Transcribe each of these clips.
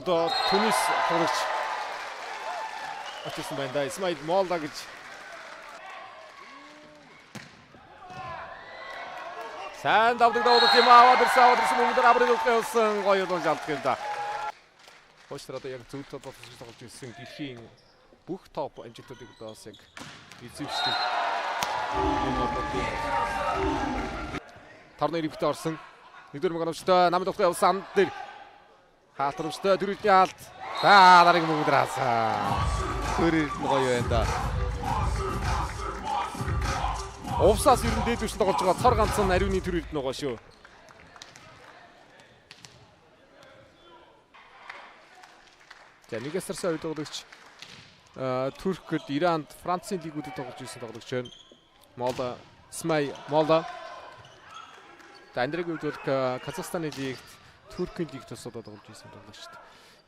одоо Түнис тоглогч очсон байна да. Исмаил Молда гэж. Сайн давдаг юм аваад ирсэн мөнгөөр аврыг өгсөн гоё болж алддаг юм да. Хойшлоо одоо яг зөв тоглож ирсэн дэлхийн бүх топ амжилтуудыг одоо бас яг эзэмшдэг. Тарны ривт орсон. Нэгдүгээр мөнгөөрчтэй намд авах явсан дээр хаалтрамжтай дөрөвдний алт. За дараагийн мөнгөөр хаасан. Хөрөөр гоё байна да. Овсаас ер нь дээдвэрч тоглож байгаа цор ганцхан ариуны төр эрдэнэ байгаа шүү. За нэгээс сарсан үед тоглогч Туркд, Иранд, Францын лигүүдэд тоглож ирсэн тоглогч байна. Молда, Исмаил Молда. Андрегийн үед бол Казахстаны лигт, Туркийн лигт бас одоо тоглож ирсэн тоглогч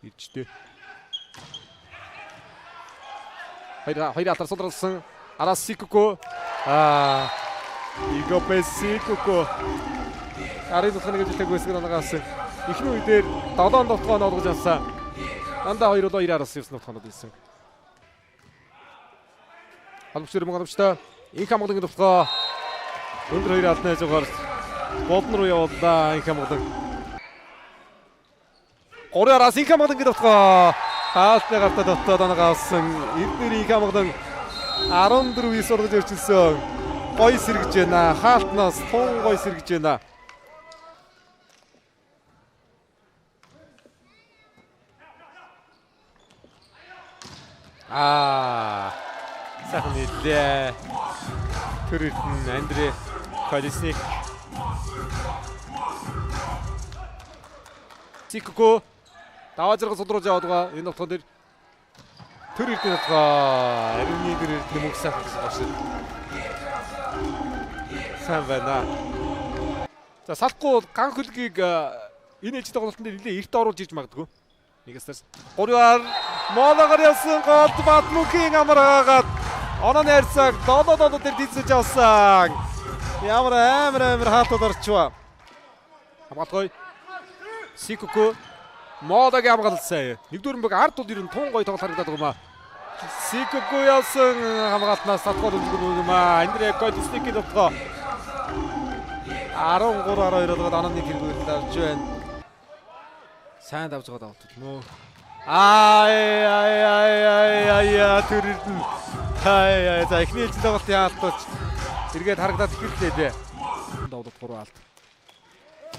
иржтэй. Хоёр атар содруулсан Арас Сикуко. Игопе Сикуко. Арын тутганы жилдэг үсгэр нагасан. Эхний үедэр 7 довтгоо олгож авсан. Дандаа 2-2 Арас ирсэн довтгонод ирсэн. Халбчэр мөнгөөрчтэй инх хамгаалгын довтгоо өндөр 2 алдны хажуугаар бодн руу явууллаа инх хамгаалга. 3 Арас инх хамгаалгын довтгоо хаалтны гартаа доттоод анагаарсан. Эдгээр инх хамгаалгын 14-ийг сургаж өрчилсөн. Гой сэргэж байна. Хаалтнаас тун гой сэргэж байна. Сайхан нэлээ. Төрөлтөн Андре Колесник. Сикуко даваа зэрэг содруулж яваад байгаа. Энэ нутгад дээр төрөлтөн нутгаа ариуны дэр мөнгө сайхан болсон. Сайн байна. За салахгүй ган хөлгийг энэ ээлжид тоглолтын дээр нэлээ эрт оруулж ирж магадгүй. Нэгээс 3-аар Мологоор явсан гол Батмүхийн амраагаад онооны харьцааг 7-7 дээр дийцэж авсан. Ямар амар хаалтад орчваа. Хамгаалгой Сикуко Мологийн хамгаалсан. Нэгдүгээр мөг ард тул ирэн тун гоё тоглолт харагдаад байгаа юм аа. Сикуко явсан хамгаалтнаас татгол үлгэр юм аа. Андре Колесникийн довтгоо 13-12 болоод онооны хэрэглэл авч байна. Сайн давж байгаа давтал мөө. Төрөлтөн. За эхний ээлжид тоглолтын хаалтууч эргээд харагдаад ихэрлээ дээ. Давлууд 3 алт.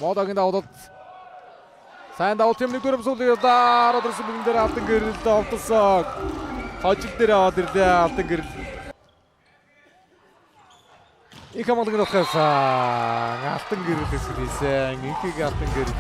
Мологийн давлууд сайн давлт юм нэгдүгээр суулгыг дараад ирсэн бүгэн дээр алтан гэрэлд овтсон. Хожил дээр аваад ирлээ алтан гэрэл. Их хамгаалгын утгаас алтан гэрэл эсвэлсэн. Инхийг алтан гэрэл.